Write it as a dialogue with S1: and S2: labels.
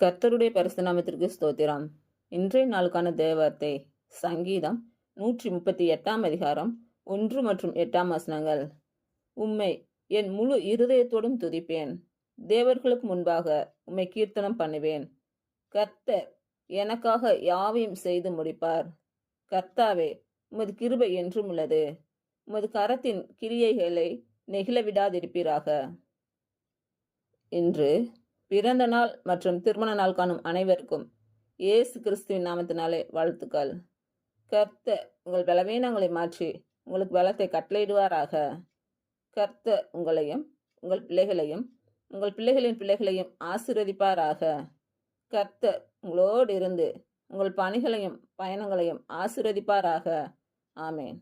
S1: கர்த்தருடைய பரிசுத்த நாமத்திற்கு ஸ்தோத்திரம். இன்றைய நாளுக்கான தேவவார்த்தை சங்கீதம் 138 அதிகாரம் 1 மற்றும் 8 வசனங்கள். உம்மை என் முழு இருதயத்தோடும் துதிப்பேன், தேவர்களுக்கு முன்பாக உம்மை கீர்த்தனம் பண்ணுவேன். கர்த்தர் எனக்காக யாவையும் செய்து முடிப்பார். கர்த்தாவே, உமது கிருபை என்றும் உள்ளது. உமது கரத்தின் கிரியைகளை நெகிழ விடாதிருப்பீராக. இன்று பிறந்த நாள் மற்றும் திருமண நாள் காணும் அனைவருக்கும் இயேசு கிறிஸ்துவின் நாமத்தினாலே வாழ்த்துக்கள். கர்த்தர் உங்கள் பலவீனங்களை மாற்றி உங்களுக்கு பலத்தை கட்டளையிடுவாராக. கர்த்தர் உங்களையும் உங்கள் பிள்ளைகளையும் உங்கள் பிள்ளைகளின் பிள்ளைகளையும் ஆசீர்வதிப்பாராக. கர்த்தர் உங்களோடு இருந்து உங்கள் பணிகளையும் பயணங்களையும் ஆசீர்வதிப்பாராக. ஆமேன்.